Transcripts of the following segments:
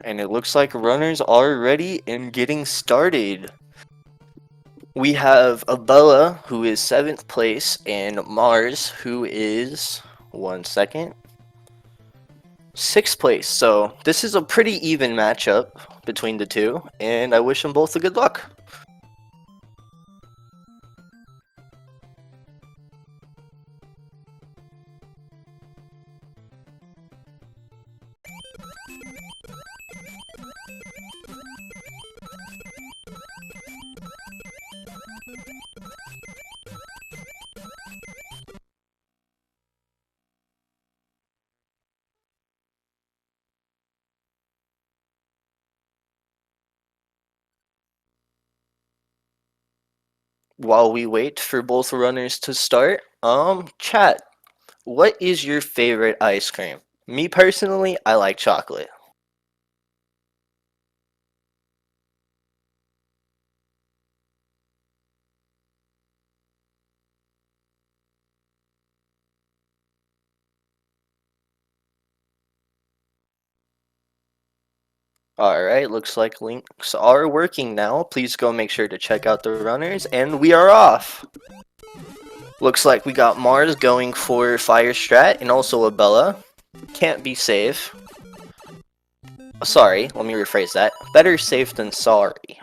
And it looks like runners are ready and getting started. We have Abella, who is 7th place, and Mars, who is, 1 second, 6th place. So this is a pretty even matchup between the two, and I wish them both a good luck. While we wait for both runners to start, chat, what is your favorite ice cream? Me personally, I like chocolate. Alright, looks like links are working now. Please go make sure to check out the runners, and we are off! Looks like we got Mars going for Fire Strat, and also Abella. Can't be safe. Sorry, let me rephrase that. Better safe than sorry.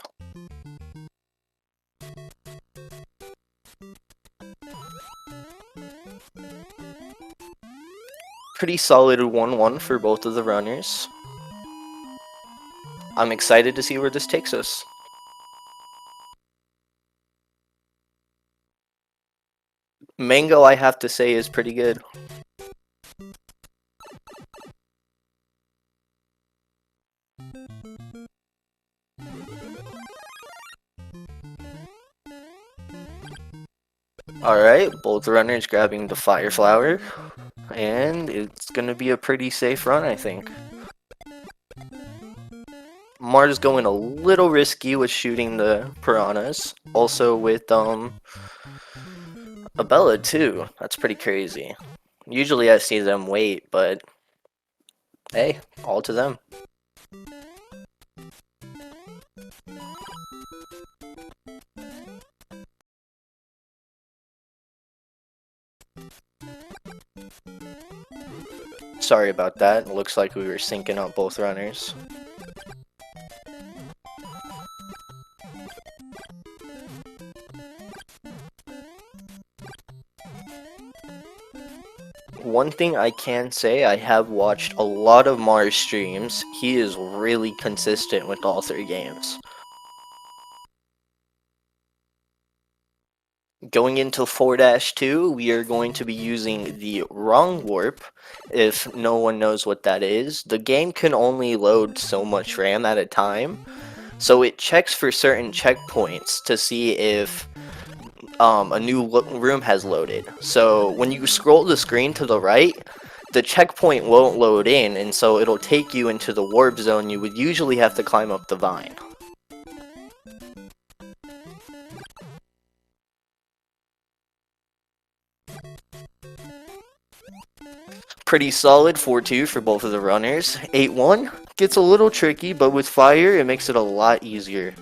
Pretty solid 1-1 for both of the runners. I'm excited to see where this takes us. Mango, I have to say, is pretty good. Alright, both runners grabbing the Fire Flower, and it's gonna be a pretty safe run, I think. Mars going a little risky with shooting the piranhas, also with Abella too. That's pretty crazy. Usually I see them wait, but hey, all to them. Sorry about that. It looks like we were syncing up both runners. One thing I can say, I have watched a lot of Mars streams. He is really consistent with all 3 games. Going into 4-2, we are going to be using the wrong warp. If no one knows what that is, the game can only load so much RAM at a time, so it checks for certain checkpoints to see if a new room has loaded. So when you scroll the screen to the right, the checkpoint won't load in, and so it'll take you into the warp zone you would usually have to climb up the vine. Pretty solid 4-2 for both of the runners. 8-1 gets a little tricky, but with fire it makes it a lot easier.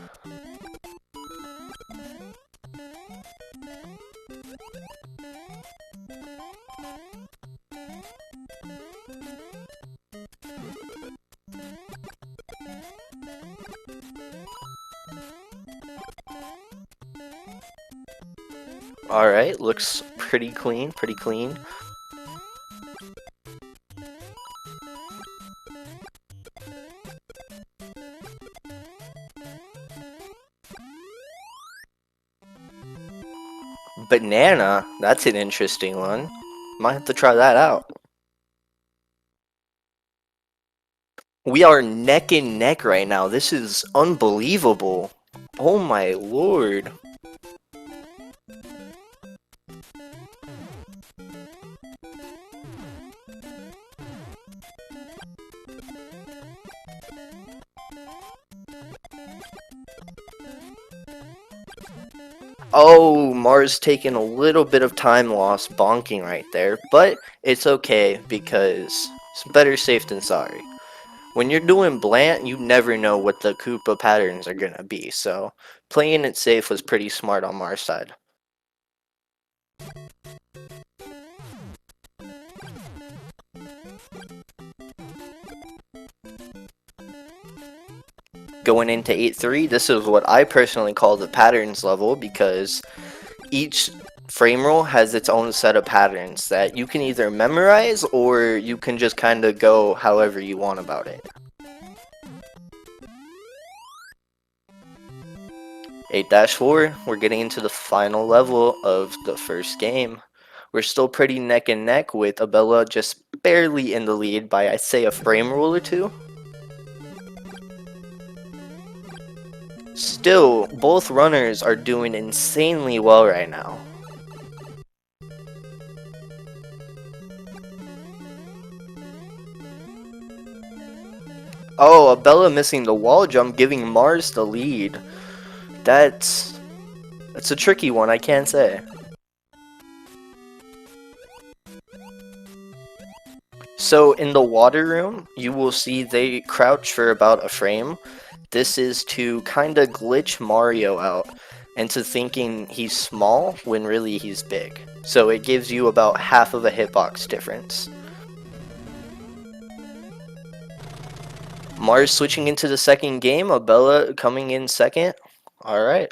Alright, looks pretty clean, pretty clean. Banana, that's an interesting one. Might have to try that out. We are neck and neck right now. This is unbelievable. Oh my lord. Oh, Mars taking a little bit of time loss bonking right there, but it's okay because it's better safe than sorry. When you're doing Blant, you never know what the Koopa patterns are gonna be, so playing it safe was pretty smart on Mars' side. Going into 8-3, this is what I personally call the patterns level, because each frame rule has its own set of patterns that you can either memorize or you can just kind of go however you want about it. 8-4, we're getting into the final level of the first game. We're still pretty neck and neck with Abella just barely in the lead by, I'd say, a frame rule or two. Still, both runners are doing insanely well right now. Oh, Abella missing the wall jump, giving Mars the lead. That's a tricky one, I can't say. So in the water room, you will see they crouch for about a frame. This is to kind of glitch Mario out into thinking he's small when really he's big. So it gives you about half of a hitbox difference. Mars switching into the second game, Abella coming in second. Alright.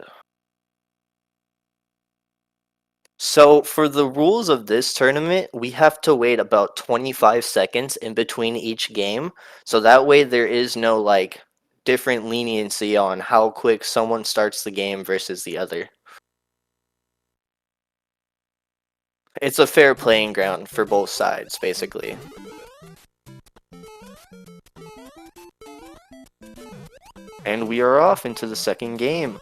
So for the rules of this tournament, we have to wait about 25 seconds in between each game. So that way there is no like different leniency on how quick someone starts the game versus the other. It's a fair playing ground for both sides, basically. And we are off into the second game.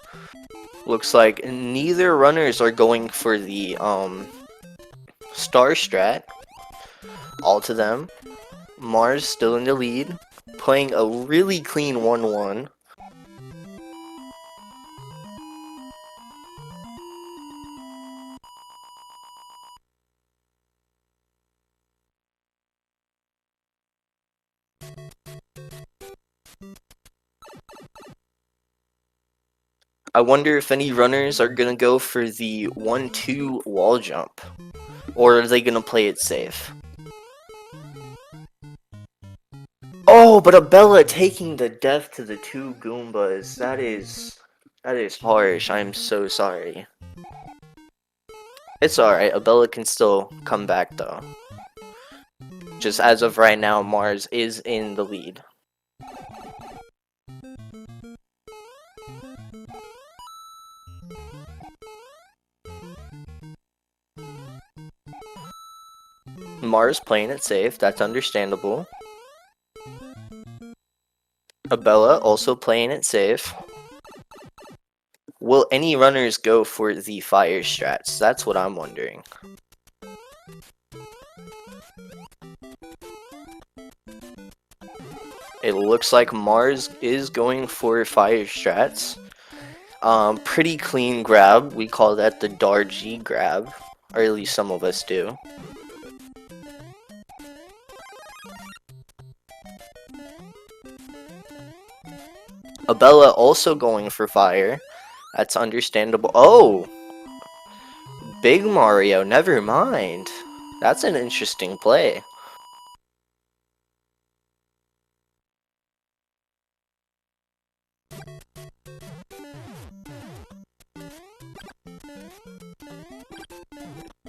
Looks like neither runners are going for the star strat. All to them. Mars still in the lead, playing a really clean 1-1. I wonder if any runners are gonna go for the 1-2 wall jump, or are they gonna play it safe? Oh, but Abella taking the death to the two Goombas. That is harsh. I'm so sorry. It's alright. Abella can still come back though. Just as of right now, Mars is in the lead. Mars playing it safe. That's understandable. Abella also playing it safe. Will any runners go for the fire strats? That's what I'm wondering. It looks like Mars is going for fire strats. Pretty clean grab. We call that the Dargy grab, or at least some of us do. Abella also going for fire. That's understandable. Oh! Big Mario, never mind. That's an interesting play.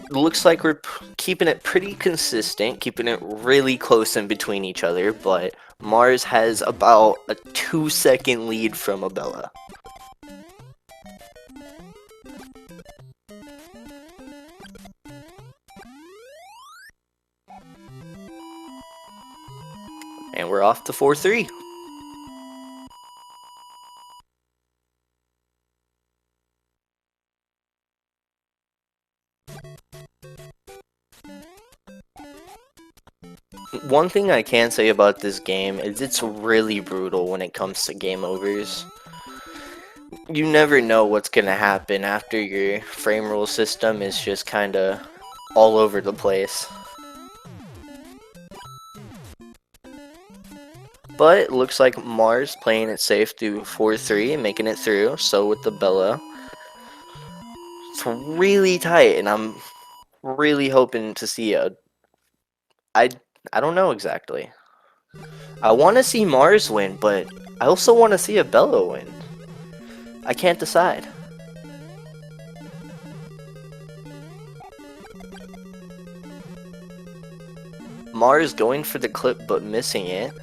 Looks like we're keeping it pretty consistent, keeping it really close in between each other, but Mars has about a 2-second lead from Abella. And we're off to 4-3. One thing I can say about this game is it's really brutal when it comes to game overs. You never know what's gonna happen after your frame rule system is just kinda all over the place. But it looks like Mars playing it safe through 4-3 and making it through. So with the Bella. It's really tight, and I'm really hoping to see I I don't know exactly. I want to see Mars win, but I also want to see a Bella win. I can't decide. Mars going for the clip but missing it.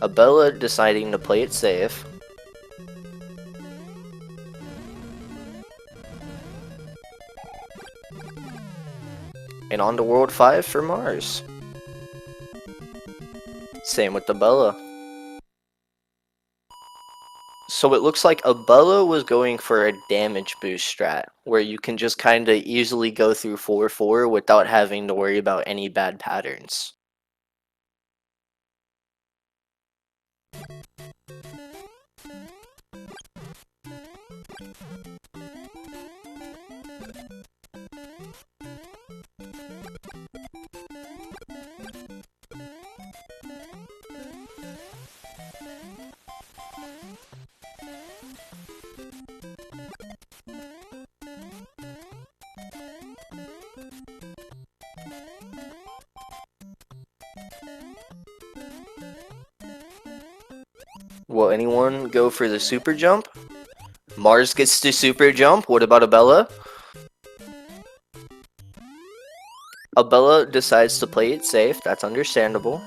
Abella deciding to play it safe. And on to World 5 for Mars. Same with the Bella. So it looks like Abella was going for a damage boost strat, where you can just kinda easily go through 4-4 without having to worry about any bad patterns. Will anyone go for the super jump? Mars gets to super jump. What about Abella? Abella decides to play it safe. That's understandable.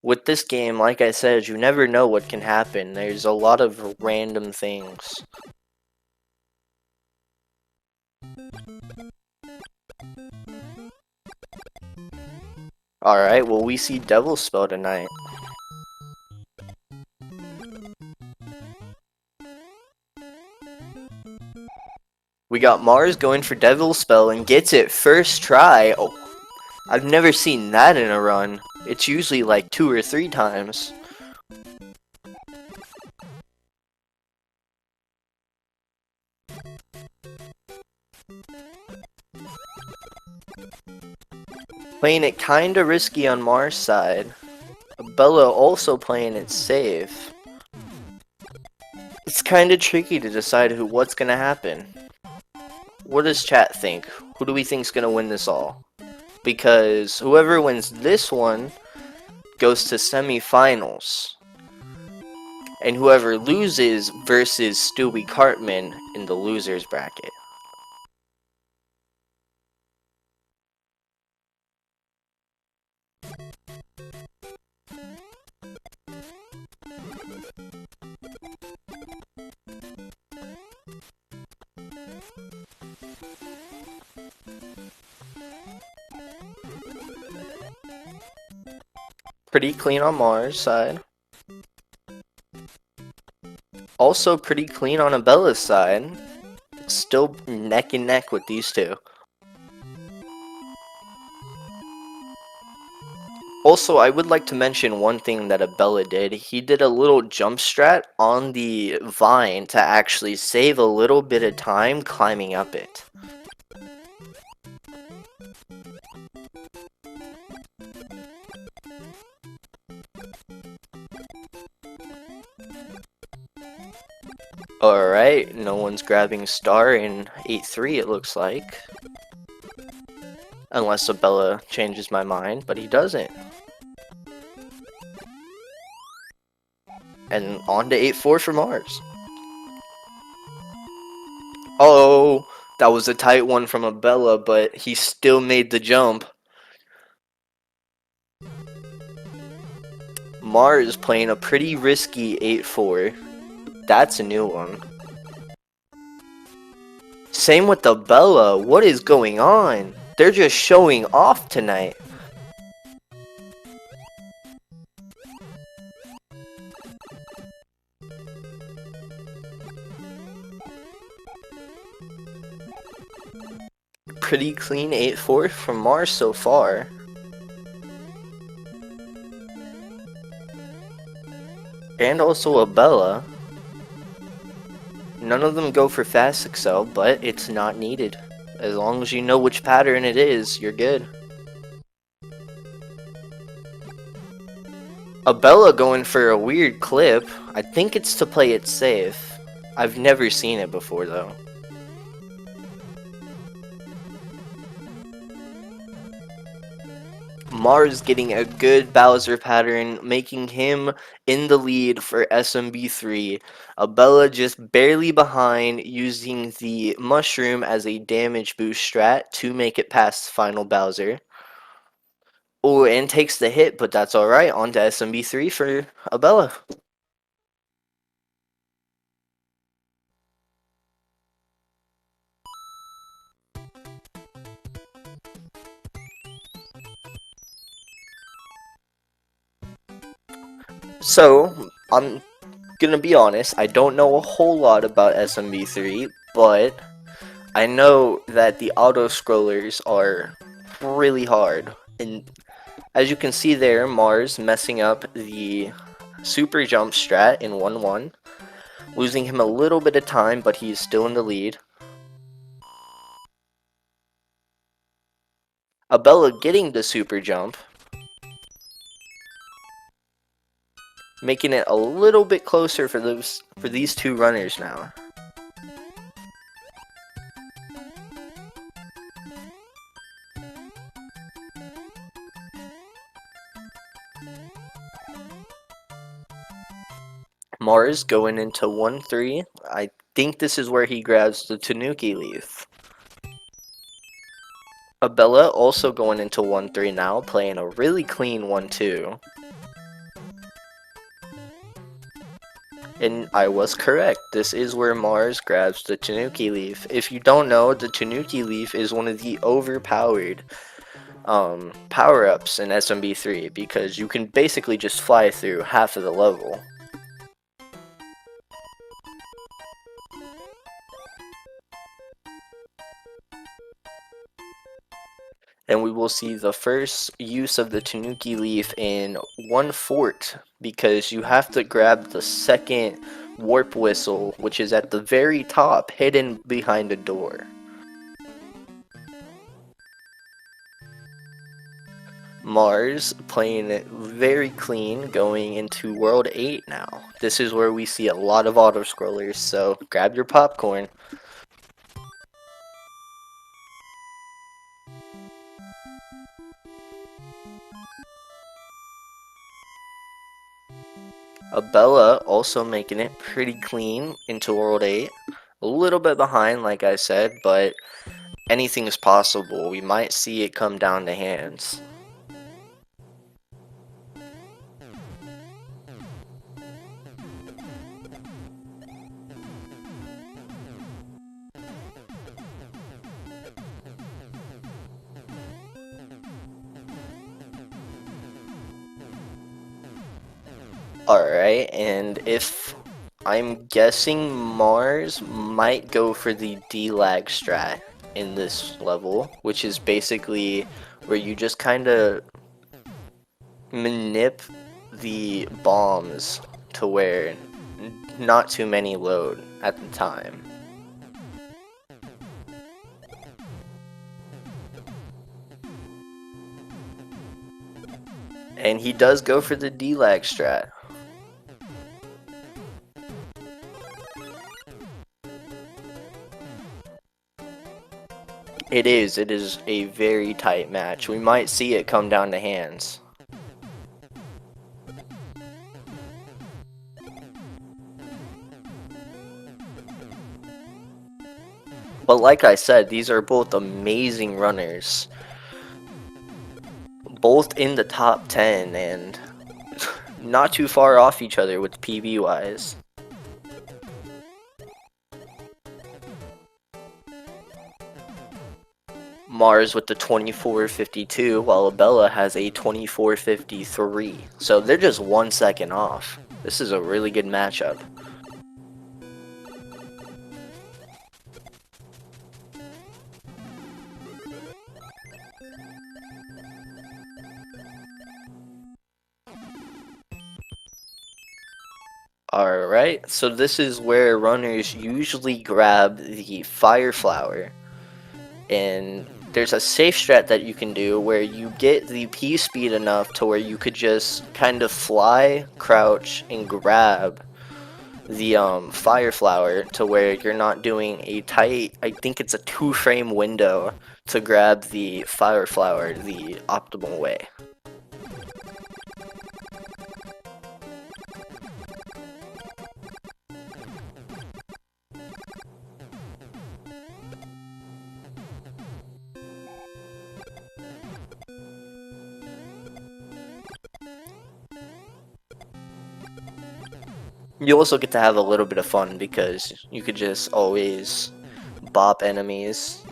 With this game, like I said, you never know what can happen. There's a lot of random things. Alright, well we see Devil Spell tonight. We got Mars going for Devil Spell and gets it first try. Oh, I've never seen that in a run. It's usually like 2 or 3 times. Playing it kinda risky on Mars' side. Bella also playing it safe. It's kinda tricky to decide what's gonna happen. What does chat think? Who do we think's gonna win this all? Because whoever wins this one goes to semifinals. And whoever loses versus Stewie Cartman in the losers bracket. Pretty clean on Mars' side. Also pretty clean on Abella's side. Still neck and neck with these two. Also, I would like to mention one thing that Abella did. He did a little jump strat on the vine to actually save a little bit of time climbing up it. Alright, no one's grabbing star in 8-3 it looks like. Unless Abella changes my mind, but he doesn't. And on to 8-4 for Mars. Oh, that was a tight one from Abella, but he still made the jump. Mars playing a pretty risky 8-4. That's a new one. Same with Abella. What is going on? They're just showing off tonight. Pretty clean 8-4 from Mars so far. And also Abella. None of them go for fast excel, but it's not needed. As long as you know which pattern it is, you're good. Abella going for a weird clip. I think it's to play it safe. I've never seen it before though. Mars getting a good Bowser pattern, making him in the lead for SMB3. Abella just barely behind, using the mushroom as a damage boost strat to make it past final Bowser. Oh, and takes the hit, but that's alright. On to SMB3 for Abella. So, I'm gonna be honest, I don't know a whole lot about SMB3, but I know that the auto scrollers are really hard. And as you can see there, Mars messing up the super jump strat in 1-1, losing him a little bit of time, but he's still in the lead. Abella getting the super jump, making it a little bit closer for these two runners now. Mars going into 1-3. I think this is where he grabs the Tanuki leaf. Abella also going into 1-3 now, playing a really clean 1-2. And I was correct. This is where Mars grabs the Tanuki leaf. If you don't know, the Tanuki leaf is one of the overpowered power-ups in SMB3 because you can basically just fly through half of the level. And we will see the first use of the Tanuki leaf in one fort because you have to grab the second warp whistle, which is at the very top, hidden behind a door. Mars playing it very clean, going into World 8 now. This is where we see a lot of auto-scrollers, so grab your popcorn. Abella also making it pretty clean into World 8. A little bit behind, like I said, but anything is possible. We might see it come down to hands. Alright, and if I'm guessing Mars might go for the D-lag strat in this level, which is basically where you just kind of manip the bombs to where not too many load at the time. And he does go for the D-lag strat. It is a very tight match. We might see it come down to hands. But like I said, these are both amazing runners. Both in the top 10 and not too far off each other with PB wise. Mars with the 2452 while Abella has a 2453. So they're just 1 second off. This is a really good matchup. Alright, so this is where runners usually grab the Fire Flower. And there's a safe strat that you can do where you get the P speed enough to where you could just kind of fly, crouch, and grab the fire flower to where you're not doing a tight, I think it's a 2-frame window to grab the fire flower the optimal way. You also get to have a little bit of fun because you could just always bop enemies.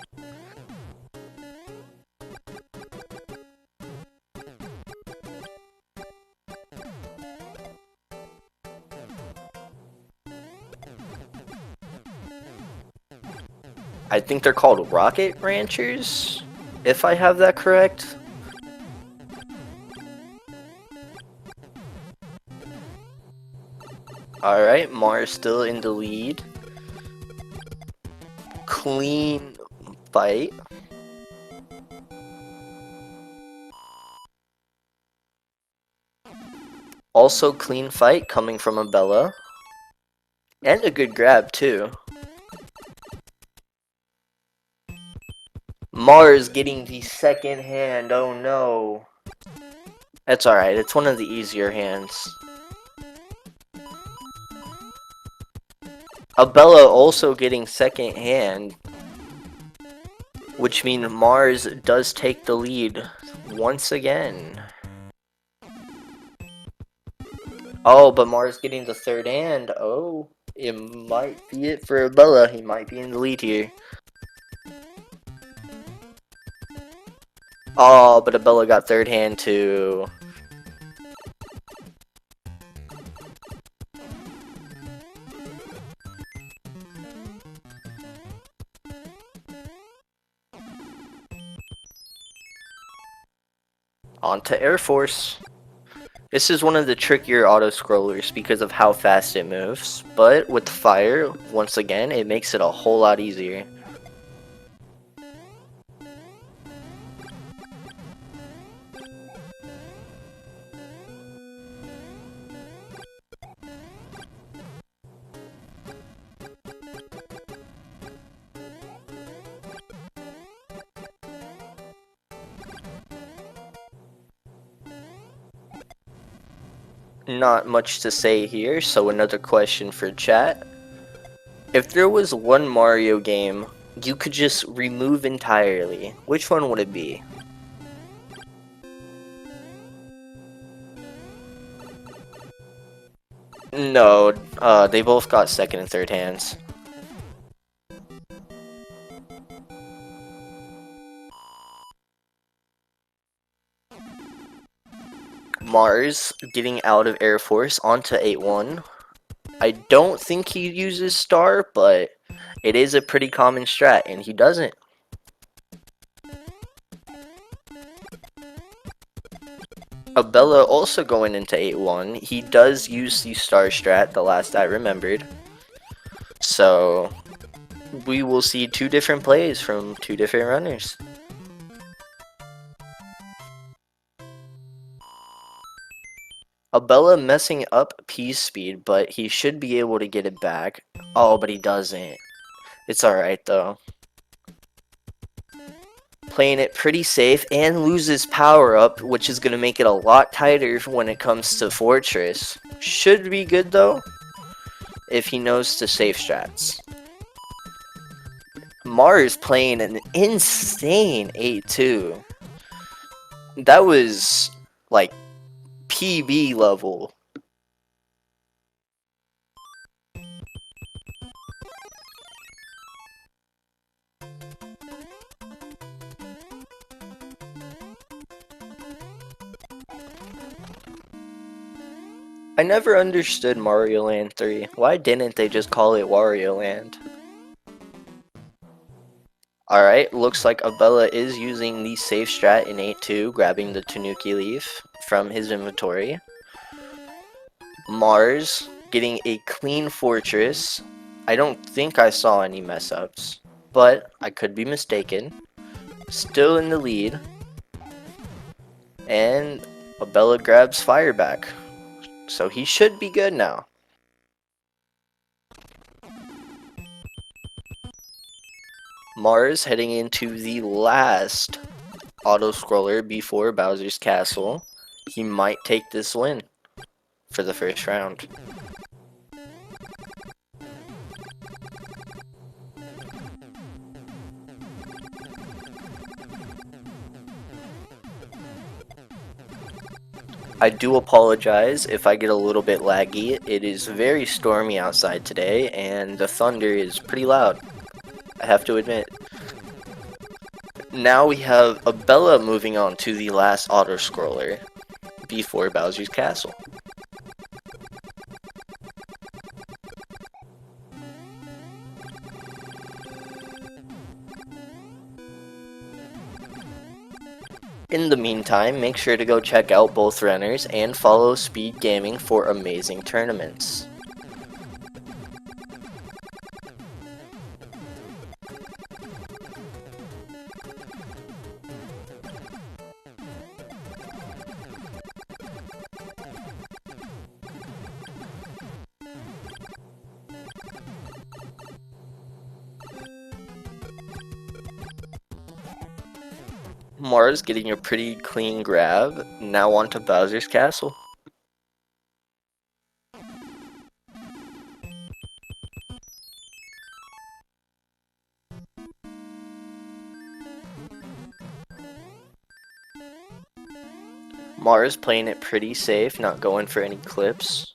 I think they're called rocket ranchers, if I have that correct. Alright, Mars still in the lead. Clean fight. Also clean fight coming from Abella. And a good grab too. Mars getting the second hand, oh no. That's alright, it's one of the easier hands. Abella also getting second hand, which means Mars does take the lead once again. Oh, but Mars getting the third hand. Oh, it might be it for Abella. He might be in the lead here. Oh, but Abella got third hand too. On to Air Force. This is one of the trickier auto-scrollers because of how fast it moves, but with fire, once again, it makes it a whole lot easier. Not much to say here, so another question for chat. If there was one Mario game you could just remove entirely, which one would it be? No, they both got second and third hands. Mars getting out of Air Force onto 8-1. I don't think he uses Star, but it is a pretty common strat, and he doesn't. Abella also going into 8-1. He does use the Star strat, the last I remembered. So, we will see two different plays from two different runners. Abella messing up P's speed, but he should be able to get it back. Oh, but he doesn't. It's alright though. Playing it pretty safe and loses power up, which is going to make it a lot tighter when it comes to Fortress. Should be good though, if he knows to safe strats. Mars playing an insane 8-2. That was like PB level. I never understood Mario Land 3. Why didn't they just call it Wario Land? Alright, looks like Abella is using the safe strat in 8-2, grabbing the Tanuki leaf from his inventory. Mars getting a clean fortress. I don't think I saw any mess ups, but I could be mistaken. Still in the lead. And Abella grabs fire back. So he should be good now. Mars heading into the last auto-scroller before Bowser's Castle. He might take this win for the first round. I do apologize if I get a little bit laggy. It is very stormy outside today, and the thunder is pretty loud, I have to admit. Now we have Abella moving on to the last auto-scroller before Bowser's Castle. In the meantime, make sure to go check out both runners and follow SpeedGaming for amazing tournaments. Mars getting a pretty clean grab, now on to Bowser's Castle. Mars playing it pretty safe, not going for any clips.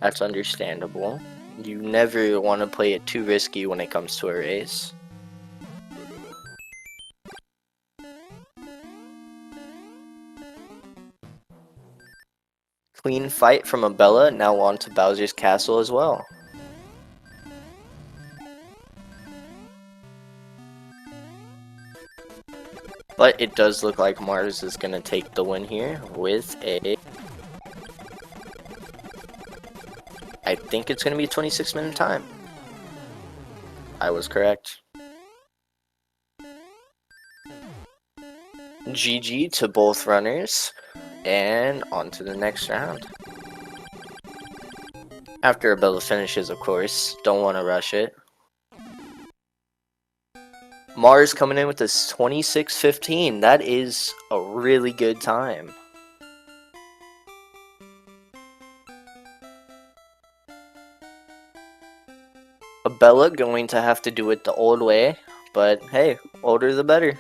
That's understandable. You never want to play it too risky when it comes to a race. Clean fight from Abella, now on to Bowser's Castle as well. But it does look like Mars is going to take the win here with a... I think it's going to be a 26-minute time. I was correct. GG to both runners, and on to the next round. After Abella finishes, of course, don't want to rush it. Mars coming in with this 26:15. That is a really good time. Abella going to have to do it the old way, but hey, older the better.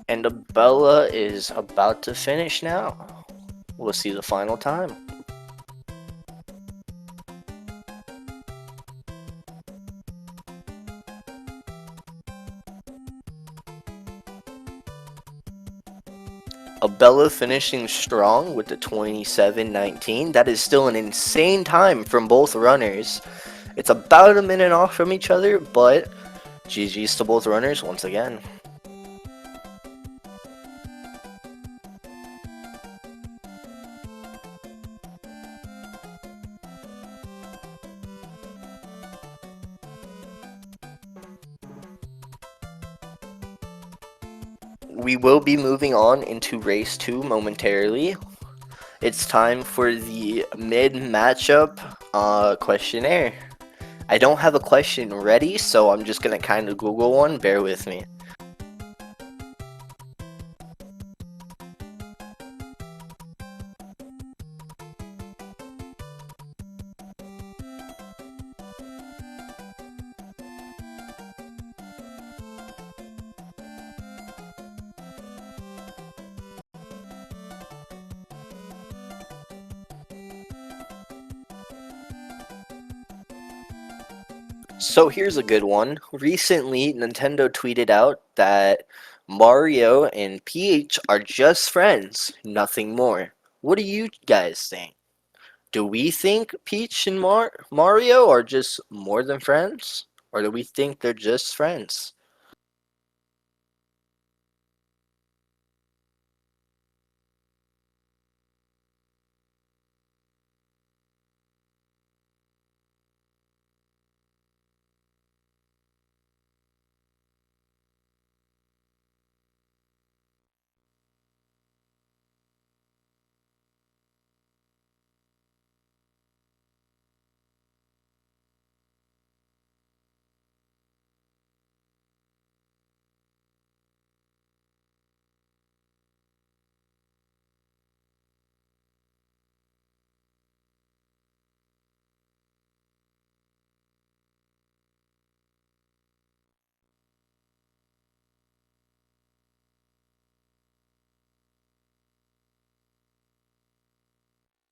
And Abella is about to finish now. We'll see the final time. Abella finishing strong with the 27:19. That is still an insane time from both runners. It's about a minute off from each other, but GG's to both runners once again. We will be moving on into race 2 momentarily. It's time for the mid matchup questionnaire. I don't have a question ready, so I'm just gonna kind of Google one. Bear with me. So here's a good one. Recently, Nintendo tweeted out that Mario and Peach are just friends, nothing more. What do you guys think? Do we think Peach and Mario are just more than friends? Or do we think they're just friends?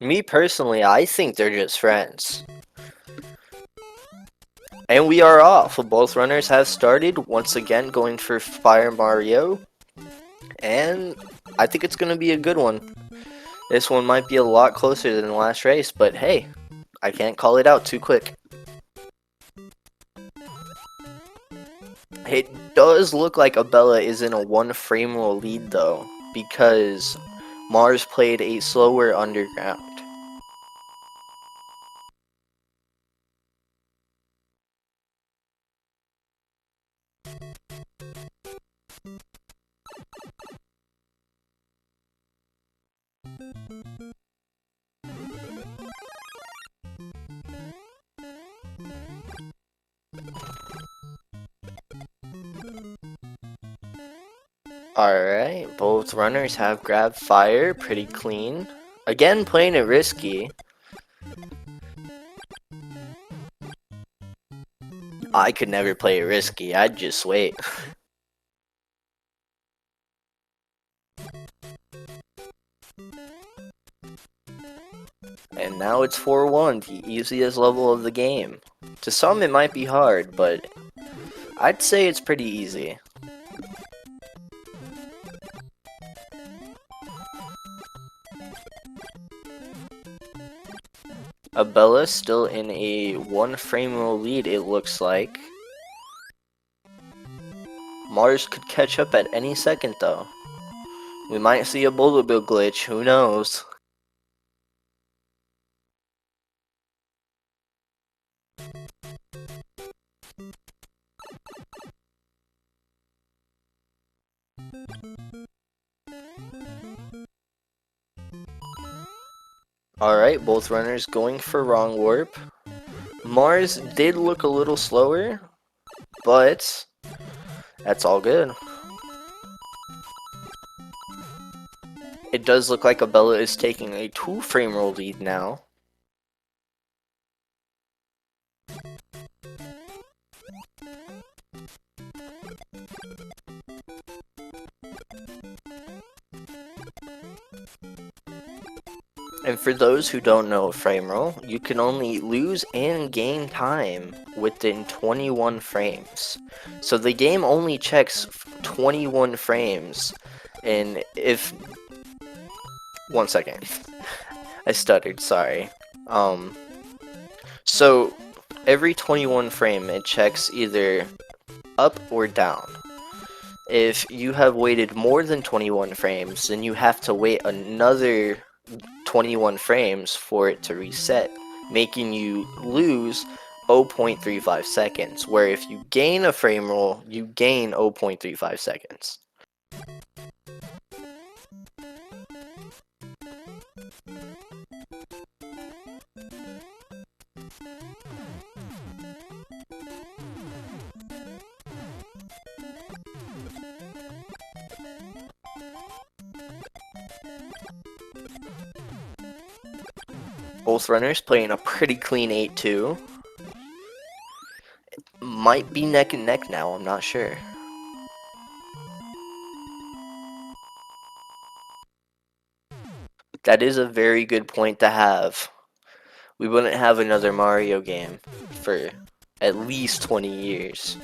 Me personally, I think they're just friends. And we are off. Both runners have started, once again going for Fire Mario. And I think it's going to be a good one. This one might be a lot closer than the last race, but hey, I can't call it out too quick. It does look like Abella is in a 1 frame rule lead though, because Mars played a slower underground. Alright, both runners have grabbed fire pretty clean. Again, playing it risky. I could never play it risky, I'd just wait. And now it's 4-1, the easiest level of the game. To some it might be hard, but I'd say it's pretty easy. Abella still in a 1 frame rule lead, it looks like. Mars could catch up at any second though. We might see a bullet bill glitch, who knows? Alright, both runners going for wrong warp. Mars did look a little slower, but that's all good. It does look like Abella is taking a 2 frame rule lead now. And for those who don't know a frame rule, you can only lose and gain time within 21 frames. So the game only checks 21 frames, and if... One second. I stuttered, sorry. So every 21 frame it checks either up or down. If you have waited more than 21 frames, then you have to wait another 21 frames for it to reset, making you lose 0.35 seconds, where if you gain a frame rule, you gain 0.35 seconds. Both runners playing a pretty clean 8-2. Might be neck and neck now, I'm not sure. That is a very good point to have. We wouldn't have another Mario game for at least 20 years.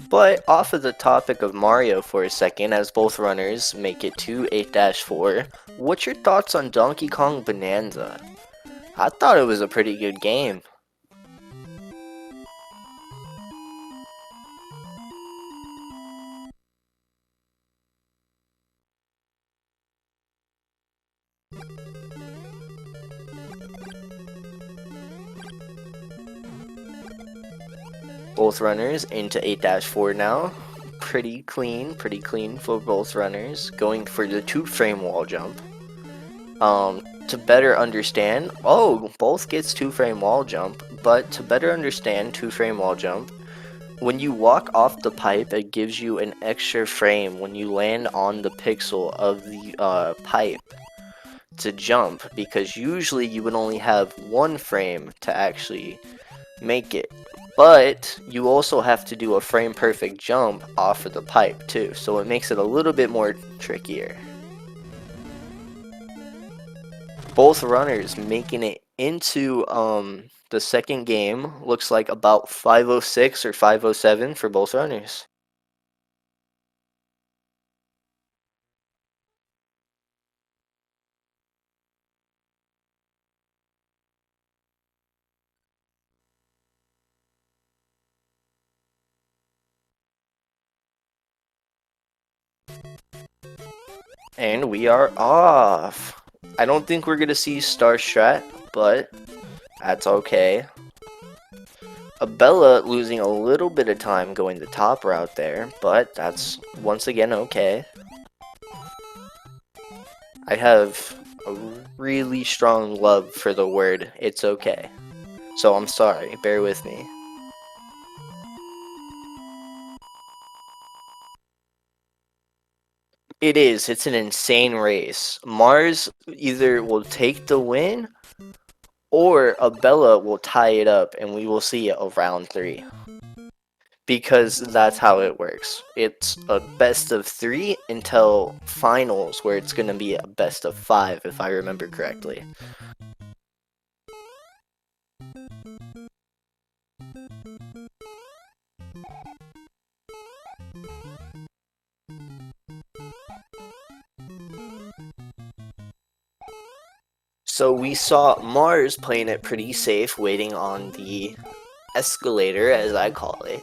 But off of the topic of Mario for a second, as both runners make it to 8-4, what's your thoughts on Donkey Kong Bonanza? I thought it was a pretty good game. Both runners into 8-4 now. Pretty clean for both runners. Going for the 2-frame wall jump. To better understand, both gets 2-frame wall jump, but to better understand 2-frame wall jump, when you walk off the pipe, it gives you an extra frame when you land on the pixel of the pipe to jump, because usually you would only have 1 frame to actually make it. But you also have to do a frame perfect jump off of the pipe too, so it makes it a little bit more trickier. Both runners making it into the second game. Looks like about 506 or 507 for both runners. And we are off. I don't think we're gonna see Star Strat, but that's okay. Abella losing a little bit of time going the top route there, but that's once again okay. I have a really strong love for the word "it's okay," so I'm sorry, bear with me. It's an insane race. Mars either will take the win or Abella will tie it up and we will see a round 3. Because that's how it works. It's a best of 3 until finals, where it's going to be a best of 5 if I remember correctly. So we saw Mars playing it pretty safe, waiting on the escalator, as I call it.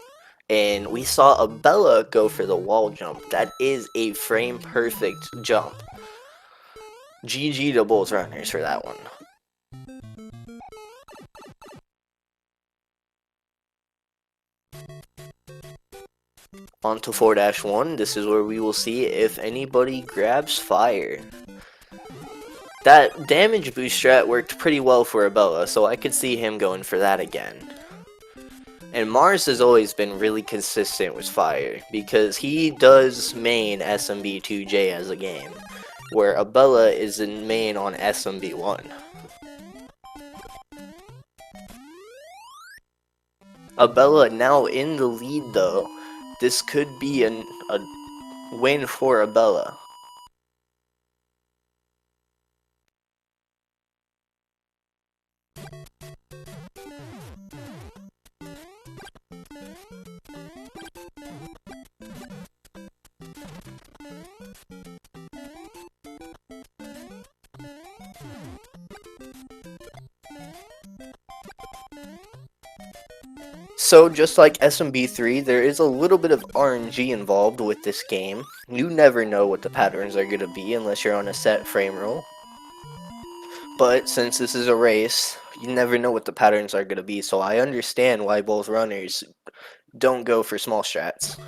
And we saw Abella go for the wall jump. That is a frame perfect jump. GG to both runners for that one. On to 4-1. This is where we will see if anybody grabs fire. That damage boost strat worked pretty well for Abella, so I could see him going for that again. And Mars has always been really consistent with fire, because he does main SMB2J as a game, where Abella is in main on SMB1. Abella now in the lead though. This could be a win for Abella. So just like SMB3, there is a little bit of RNG involved with this game. You never know what the patterns are going to be unless you're on a set frame rule. But since this is a race, you never know what the patterns are going to be, so I understand why both runners don't go for small strats.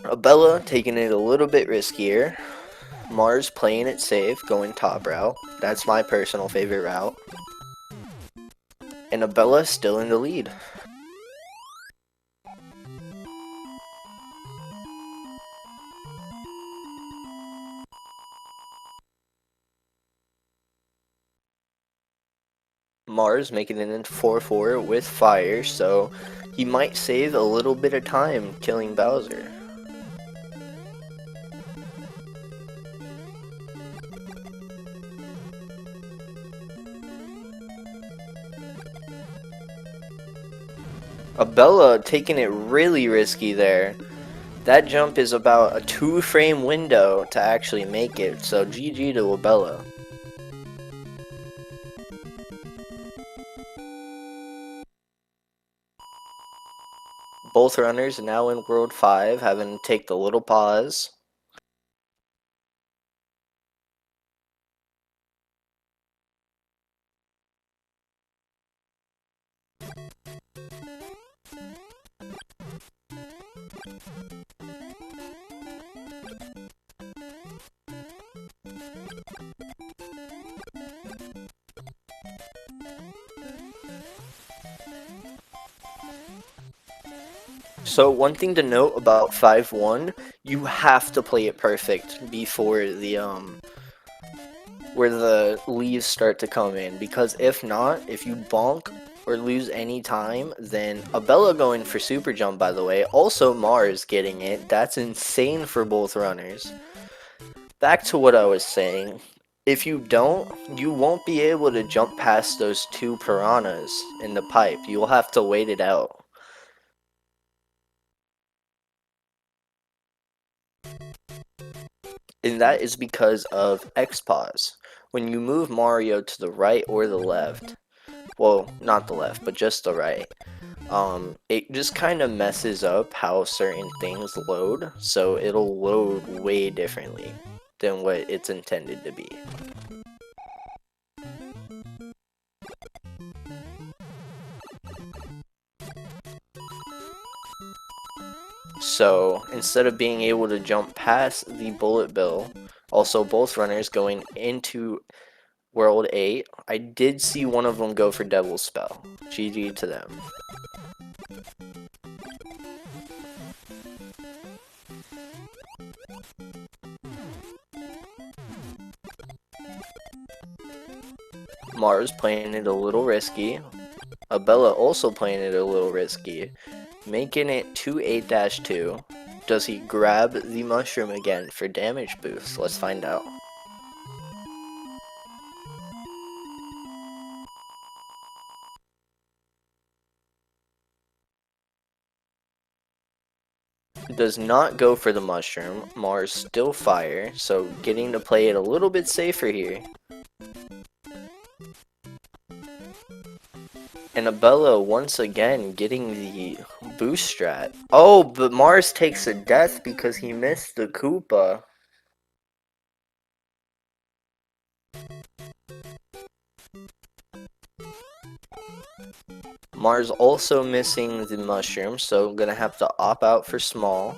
Abella taking it a little bit riskier. Mars playing it safe, going top route. That's my personal favorite route. And Abella still in the lead. Mars making it into 4-4 with fire, so he might save a little bit of time killing Bowser. Abella taking it really risky there. That jump is about a 2-frame window to actually make it, so GG to Abella. Both runners now in World 5, having to take the little pause. So one thing to note about 5-1, you have to play it perfect before the where the leaves start to come in, because if not, if you bonk or lose any time, then Abella going for super jump, by the way, also Mars getting it. That's insane for both runners. Back to what I was saying. If you don't, you won't be able to jump past those 2 piranhas in the pipe. You'll have to wait it out. And that is because of X pause. When you move Mario to the right or the left, well, not the left, but just the right, it just kind of messes up how certain things load, so it'll load way differently than what it's intended to be. So instead of being able to jump past the bullet bill, also both runners going into World 8, I did see one of them go for Devil's Spell. GG to them. Mars playing it a little risky. Abella also playing it a little risky. Making it to 8-2. Does he grab the mushroom again for damage boost? Let's find out. Does not go for the mushroom. Mars still fire, so getting to play it a little bit safer here. And Abella once again getting the boost strat. Oh, but Mars takes a death because he missed the Koopa. Mars also missing the mushroom, so gonna have to opt out for small.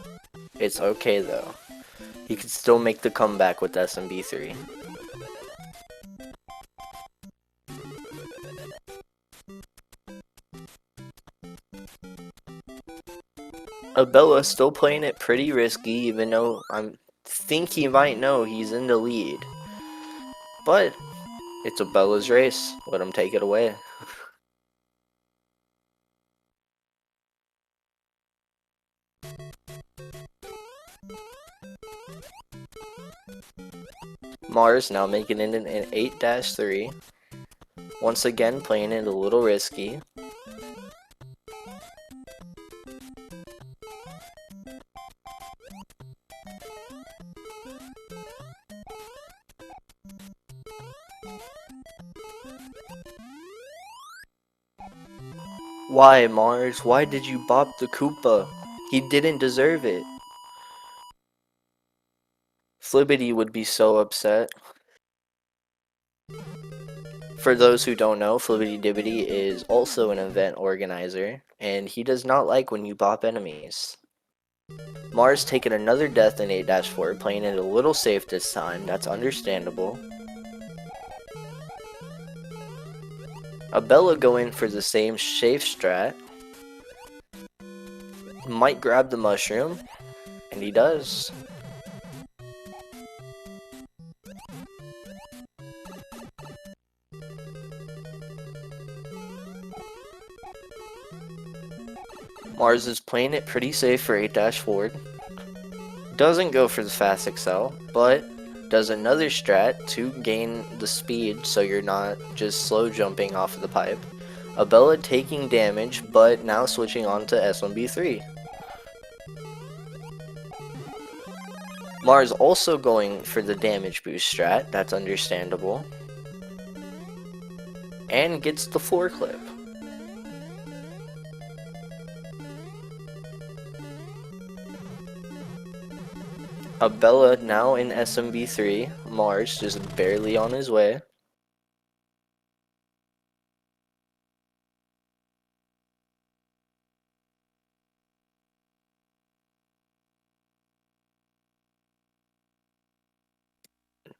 It's okay though. He could still make the comeback with SMB3. Abella still playing it pretty risky, even though I think he might know he's in the lead. But it's Abella's race. Let him take it away. Mars now making it an 8-3. Once again playing it a little risky. Why, Mars? Why did you bop the Koopa? He didn't deserve it. Flibbity would be so upset. For those who don't know, Flibbity Dibbity is also an event organizer, and he does not like when you bop enemies. Mars taking another death in 8-4, playing it a little safe this time, that's understandable. Abella going for the same safe strat. Might grab the mushroom, and he does. Mars is playing it pretty safe for 8-4. Doesn't go for the fast excel, but does another strat to gain the speed so you're not just slow jumping off of the pipe. Abella taking damage, but now switching on to S1B3. Mars also going for the damage boost strat, that's understandable. And gets the floor clip. Abella now in SMB3, Mars just barely on his way.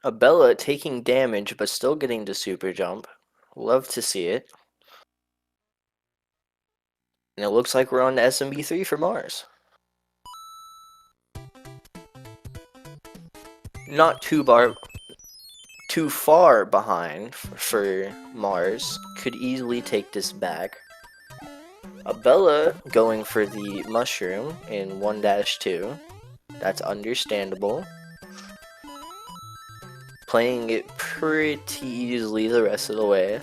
Abella taking damage but still getting the super jump. Love to see it. And it looks like we're on to SMB3 for Mars. Not too far behind for Mars. Could easily take this back. Abella going for the mushroom in 1-2. That's understandable. Playing it pretty easily the rest of the way.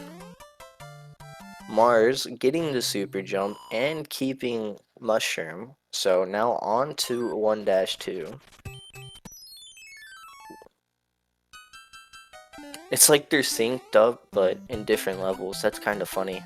Mars getting the super jump and keeping mushroom. So now on to 1-2. It's like they're synced up, but in different levels. That's kind of funny.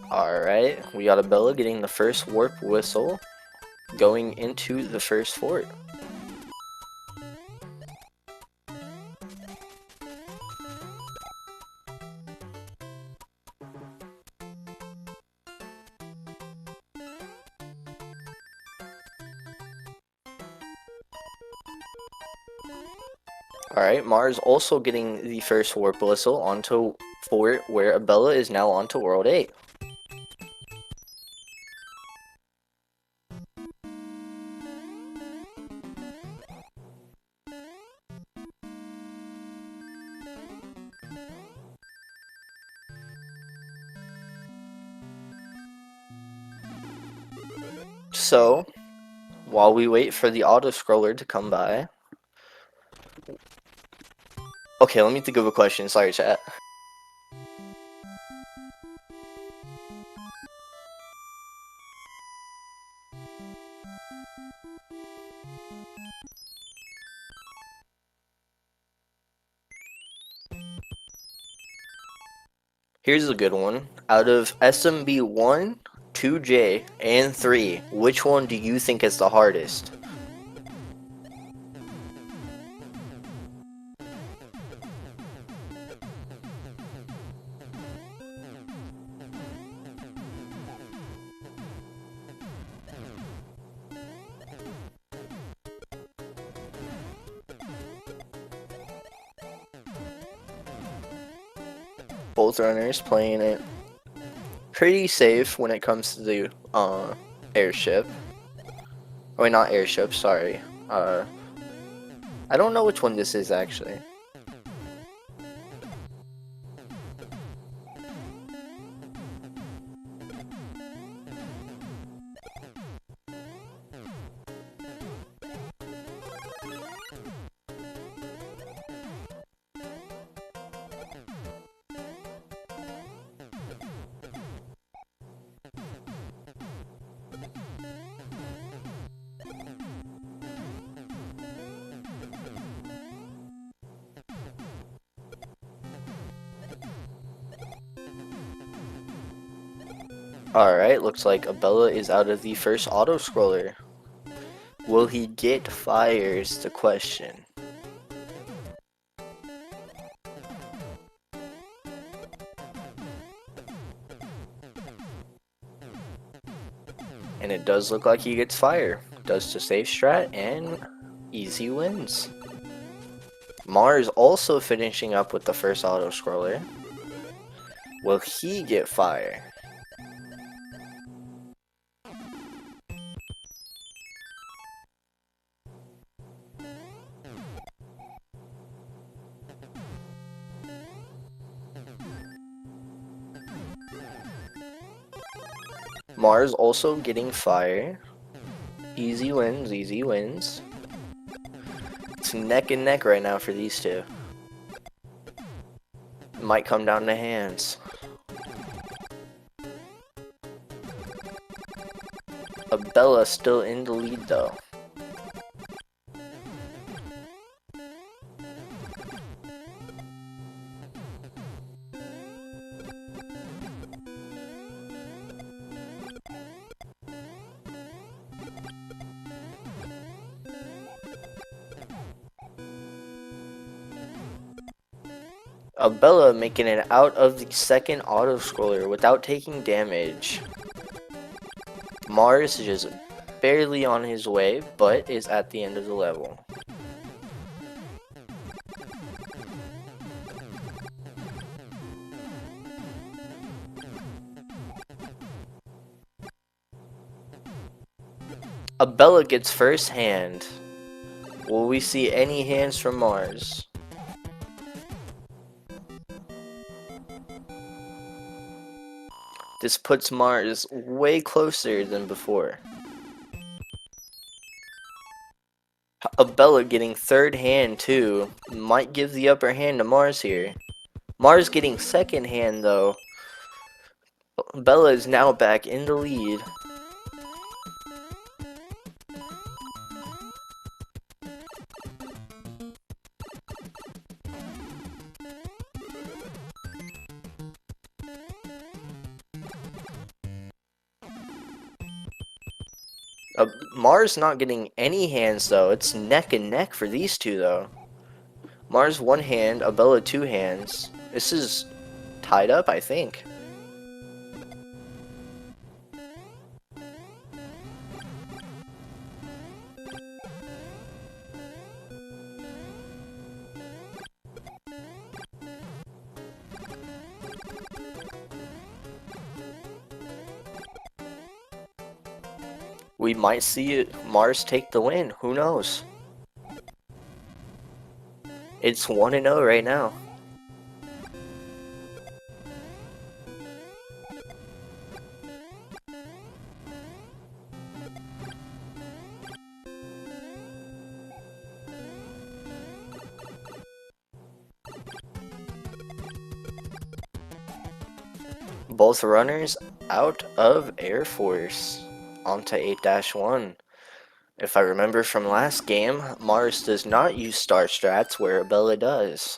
Alright, we got Abella getting the first warp whistle, going into the first fort. Alright, Mars also getting the first warp whistle onto fort where Abella is now onto World 8. So, while we wait for the auto-scroller to come by... Okay, let me think of a question. Sorry, chat. Here's a good one. Out of SMB 1, 2J, and 3, which one do you think is the hardest? Both runners playing it pretty safe when it comes to the airship. Oh, wait, not airship, sorry. I don't know which one this is actually. Alright, looks like Abella is out of the first auto-scroller. Will he get fires? The question. And it does look like he gets fire. Does the safe strat and easy wins. Mars also finishing up with the first auto-scroller. Will he get fire? Mars also getting fire. Easy wins, easy wins. It's neck and neck right now for these two. It might come down to hands. Abella still in the lead though. Abella making it out of the second auto-scroller without taking damage. Mars is just barely on his way, but is at the end of the level. Abella gets first hand. Will we see any hands from Mars? This puts Mars way closer than before. Abella getting third hand too. Might give the upper hand to Mars here. Mars getting second hand though. Abella is now back in the lead. Mars not getting any hands though. It's neck and neck for these two though. Mars one hand, Abella two hands. This is tied up, I think. We might see Mars take the win. Who knows? It's 1-0 right now. Both runners out of Air Force onto 8-1. If I remember from last game, Mars does not use star strats where Abella does.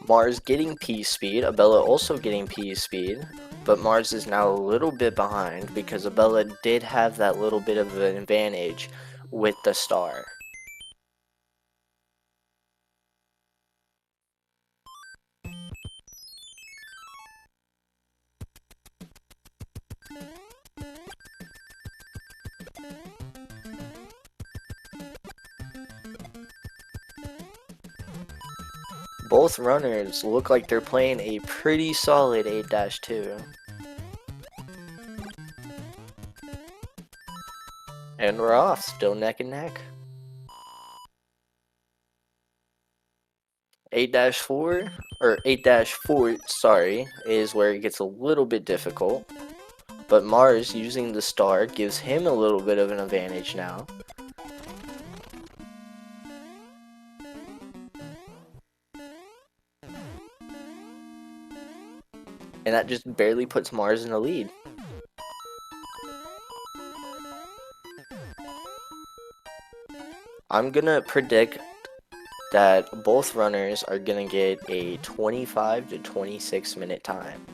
Mars getting P speed, Abella also getting P speed, but Mars is now a little bit behind because Abella did have that little bit of an advantage with the star. Both runners look like they're playing a pretty solid 8-2. And we're off, still neck and neck. 8-4, or 8-4, sorry, is where it gets a little bit difficult. But Mars using the star gives him a little bit of an advantage now. And that just barely puts Mars in the lead. I'm gonna predict that both runners are gonna get a 25 to 26 minute time.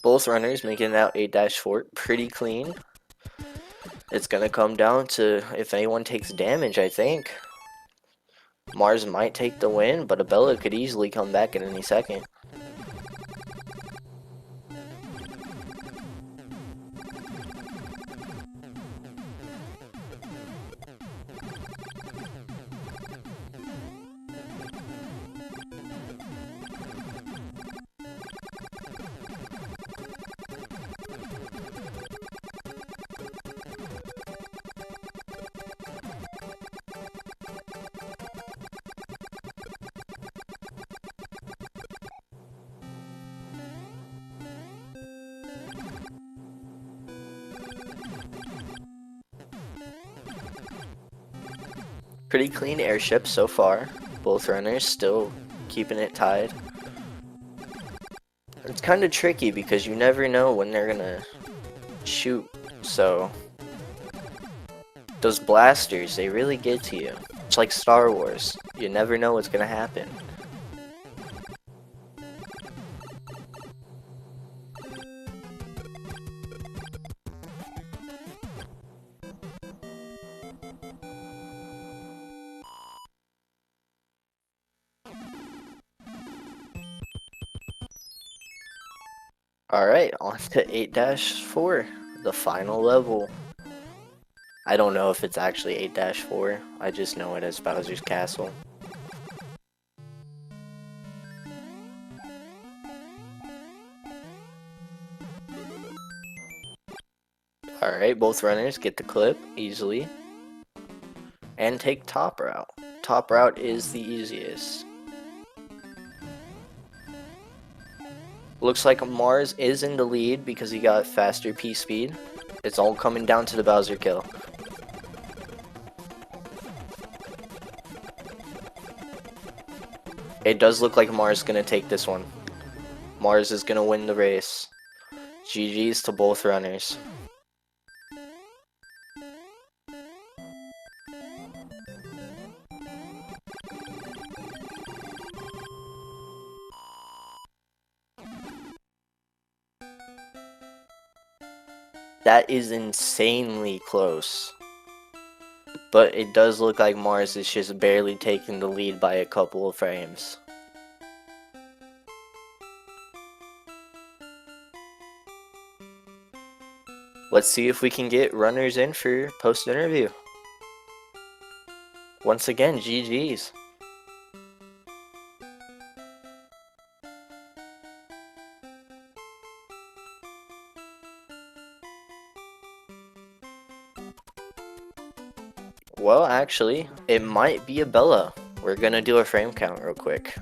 Both runners making it out 8-4 pretty clean. It's gonna come down to if anyone takes damage, I think. Mars might take the win, but Abella could easily come back at any second. Pretty clean airship so far. Both runners still keeping it tied. It's kind of tricky because you never know when they're gonna shoot, so those blasters, they really get to you. It's like Star Wars. You never know what's gonna happen. Alright, on to 8-4, the final level. I don't know if it's actually 8-4, I just know it as Bowser's Castle. Alright, both runners get the clip easily. And take top route. Top route is the easiest. Looks like Mars is in the lead because he got faster P speed. It's all coming down to the Bowser kill. It does look like Mars is gonna take this one. Mars is gonna win the race. GG's to both runners. That is insanely close. But it does look like Mars is just barely taking the lead by a couple of frames. Let's see if we can get runners in for post-interview. Once again, GG's. Well, actually, it might be a Bella. We're gonna do a frame count real quick.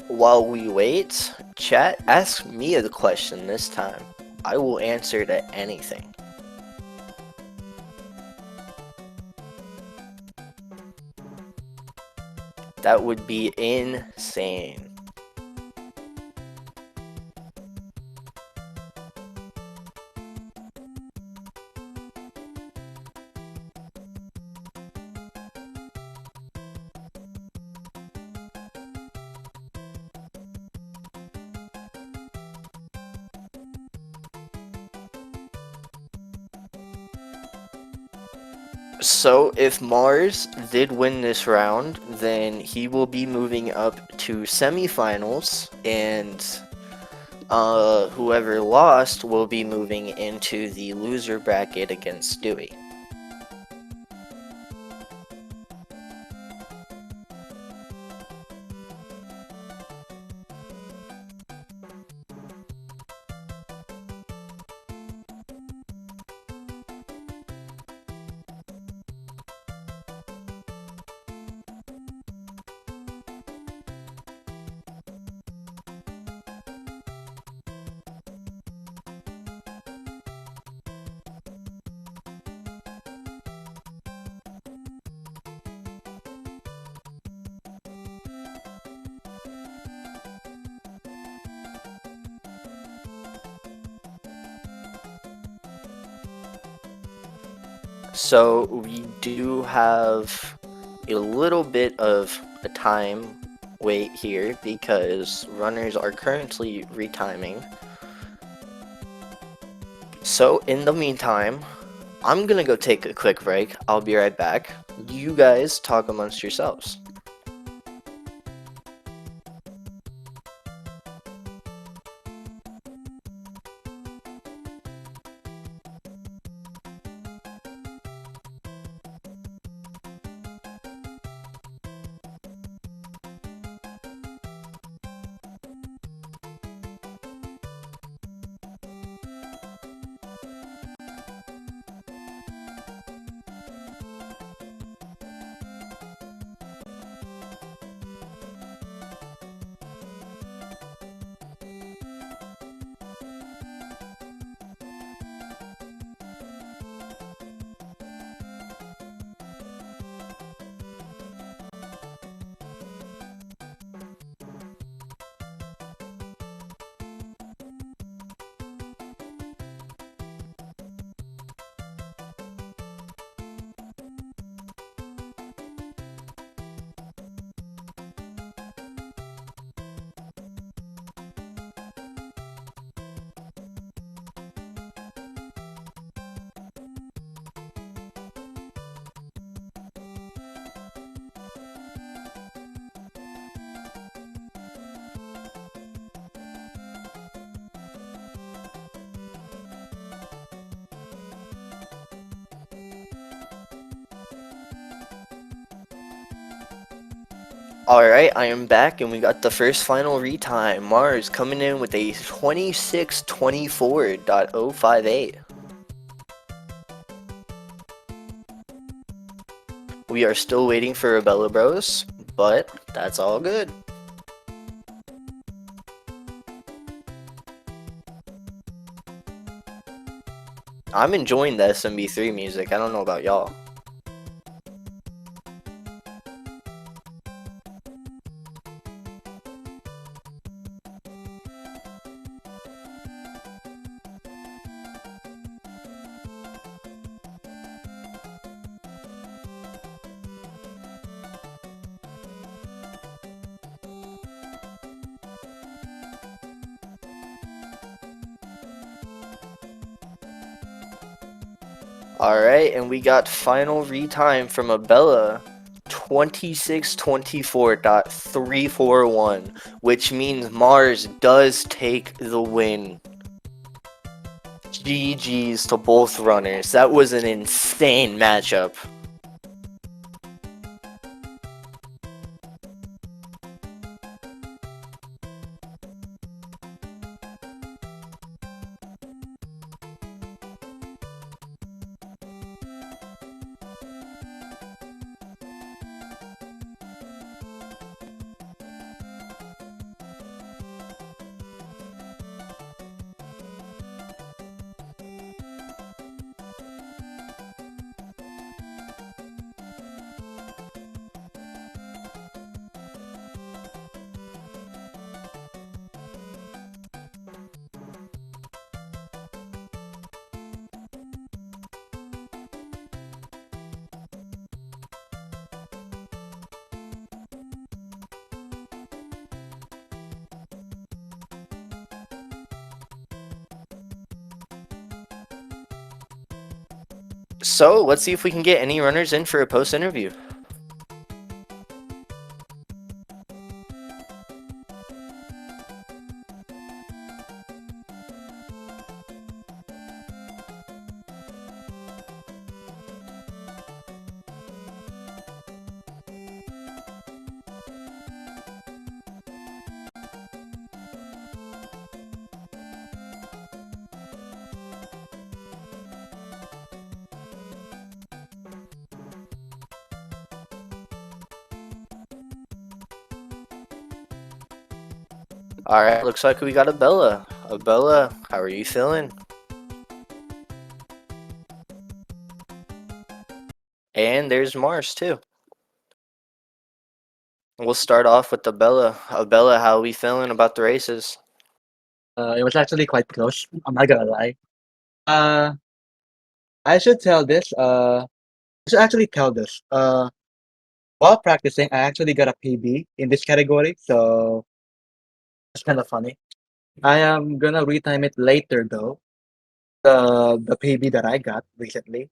While we wait, chat, ask me the question this time. I will answer to anything. That would be insane. So, if Mars did win this round, then he will be moving up to semifinals, and whoever lost will be moving into the loser bracket against Stewie. So we do have a little bit of a time wait here because runners are currently retiming. So in the meantime, I'm gonna go take a quick break. I'll be right back. You guys talk amongst yourselves. Alright, I am back and we got the first final retime. Mars coming in with a 2624.058. We are still waiting for abellabros, but that's all good. I'm enjoying the SMB3 music, I don't know about y'all. Alright, and we got final retime from Abella 2624.341, which means Mars does take the win. GG's to both runners. That was an insane matchup. So, let's see if we can get any runners in for a post-interview. Alright, looks like we got Abella. Abella, how are you feeling? And there's Mars, too. We'll start off with Abella. Abella, how are we feeling about the races? It was actually quite close. I'm not gonna lie. Uh, I should tell this. I should actually tell this. While practicing, I actually got a PB in this category, so it's kind of funny. I am gonna retime it later though. The PB that I got recently,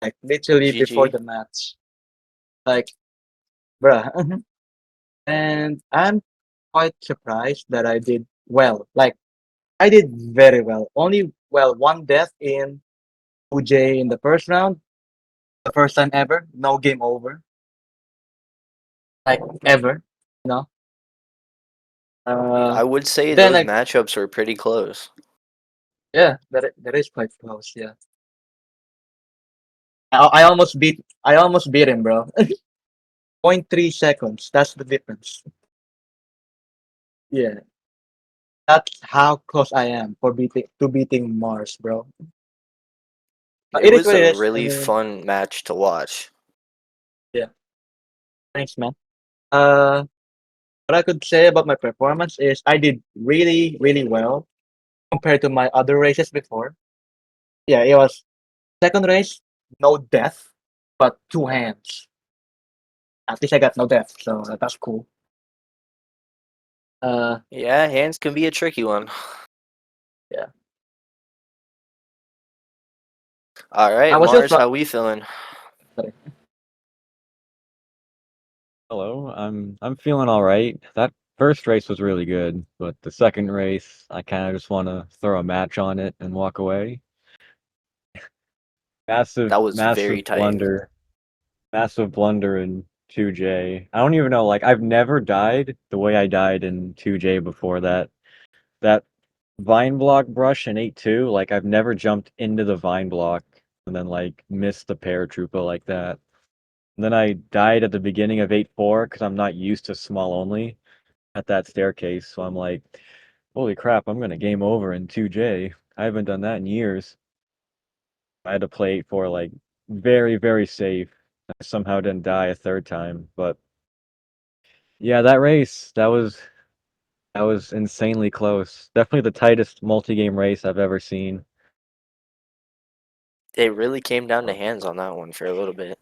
like literally before GG. the match, like bruh. And I'm quite surprised that I did well. Like I did very well. Only well one death in UJ in the first round. The first time ever, no game over, like ever, you know. Uh, I would say then those like matchups were pretty close. yeah, that is quite close. Yeah, I almost beat him, bro. Point 0.3 seconds. That's the difference. Yeah, that's how close I am for beating Mars, bro. It It is was what a it is. I really mean, fun match to watch. yeah. Thanks, man. Uh, what I could say about my performance is I did really, really well compared to my other races before. Yeah, it was second race, no death, but two hands. At least I got no death, so that's cool. Uh, Yeah, hands can be a tricky one. yeah. I Alright, was just Mars, how we feeling? sorry. Hello, I'm feeling all right. That first race was really good, but the second race, I kind of just want to throw a match on it and walk away. Massive, That was very tight. massive blunder in 2J. I don't even know. Like I've never died the way I died in 2J before that. That vine block brush in 8-2. Like I've never jumped into the vine block and then like missed the paratrooper like that. And then I died at the beginning of 8-4 because I'm not used to small only at that staircase. So I'm like, holy crap, I'm gonna game over in 2J. I haven't done that in years. I had to play 8-4 like very, very safe. I somehow didn't die a third time. But yeah, that race, that was insanely close. Definitely the tightest multi-game race I've ever seen. It really came down to hands on that one for a little bit.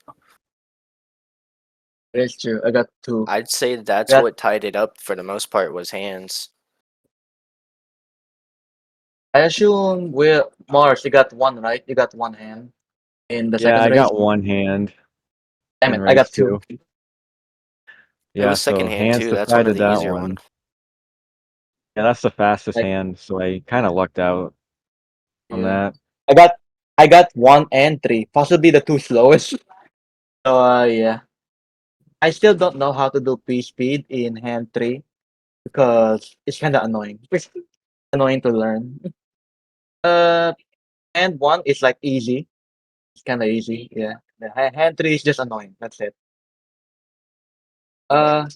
It's true. I got two. I'd say that's Got what tied it up for the most part was hands. I assume with Mars, you got one, right? You got one hand in the Yeah, second I race. got one hand Damn in it, I race got two. two. It Yeah, was second so hand hands too. That's one of decided the that easier one. ones. Yeah, that's the fastest Like, hand, so I kind of lucked out on yeah. that. I got I got one and three, possibly the two slowest. So yeah. I still don't know how to do P speed in hand three because it's kinda annoying. It's annoying to learn. Uh hand one is like easy. It's kinda easy, yeah. The hand three is just annoying. That's it. Uh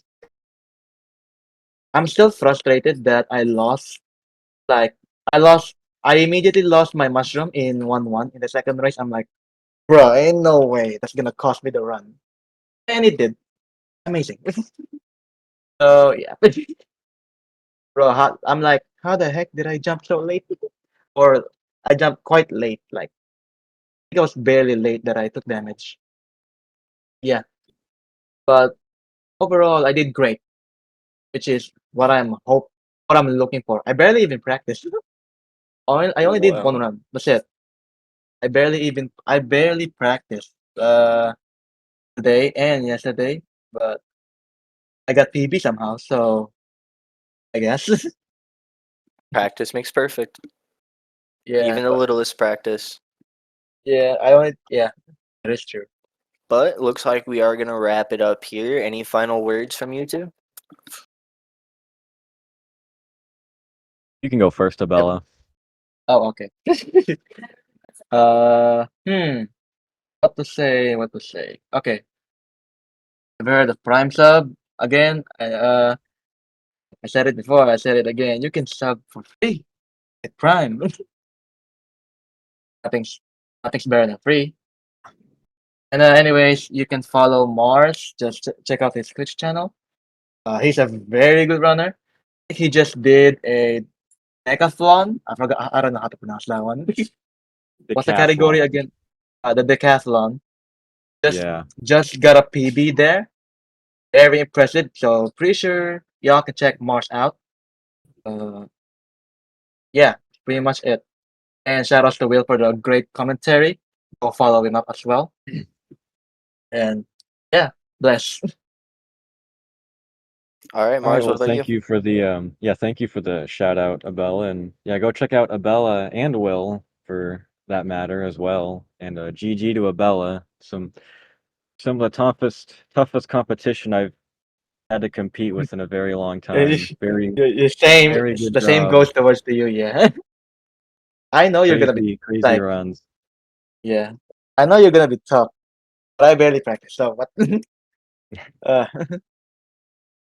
I'm still frustrated that like I immediately lost my mushroom in 1-1 in the second race. I'm like, bro, ain't no way that's gonna cost me the run. And it did. Amazing. So yeah. Bro, I'm like, how the heck did I jump so late? Or I jumped quite late. Like I think I was barely late that I took damage. Yeah. But overall I did great, which is what I'm looking for. I barely even practiced. I only did one Well, run. That's it. I barely practiced today and yesterday, but I got PB somehow, so I guess. practice makes perfect. Yeah, Even the but littlest practice. yeah, that is true. But looks like we are gonna wrap it up here. Any final words from you two? You can go first, Yep. Abella. Oh, okay. uh, hmm, what to say? Okay, I've heard of Prime sub again. I said it before. I said it again. You can sub for free at Prime. nothing's nothing's better than free. And anyways, you can follow Mars. Just check out his Twitch channel. He's a very good runner. He just did a decathlon. I forgot. I don't know how to pronounce that one. What's the category Decathlon. again? The decathlon. Just Yeah. just got a PB there. Very impressive. So pretty sure y'all can check Mars out. Uh, yeah, pretty much it. And shout outs to Will for the great commentary. Go follow him up as well. And yeah, bless. All right, All right, Mars. What well, about you? thank you for the shout out, Abella, and yeah, go check out Abella and Will for that matter as well. And GG to Abella. Some of the toughest competition I've had to compete with in a very long time. Very very good The same job. goes towards to you. Yeah, I know you're gonna be Crazy like runs. yeah. I know you're gonna be tough, but I barely practice. So what? uh,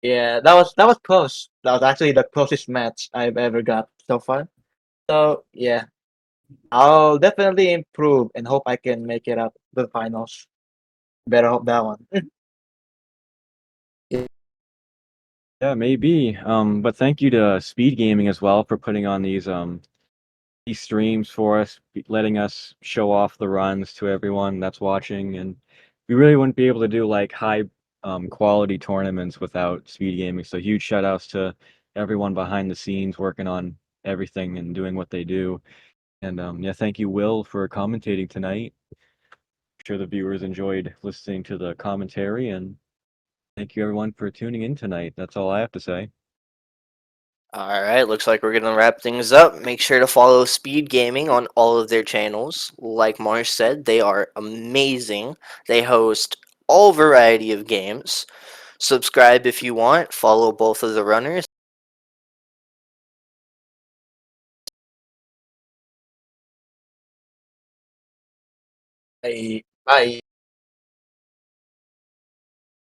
yeah, that was close. That was actually the closest match I've ever got so far. So yeah, I'll definitely improve and hope I can make it up to the finals. Better hope that one. Yeah. Yeah, maybe. But thank you to Speed Gaming as well for putting on these streams for us, letting us show off the runs to everyone that's watching. And we really wouldn't be able to do like high quality tournaments without Speed Gaming. So huge shout outs to everyone behind the scenes working on everything and doing what they do. And yeah, thank you, Will, for commentating tonight. I'm sure the viewers enjoyed listening to the commentary, and thank you everyone for tuning in tonight. That's all I have to say. All right, looks like we're gonna wrap things up. Make sure to follow Speed Gaming on all of their channels. Like Mars said, they are amazing. They host all variety of games. Subscribe if you want, follow both of the runners. Bye. Bye.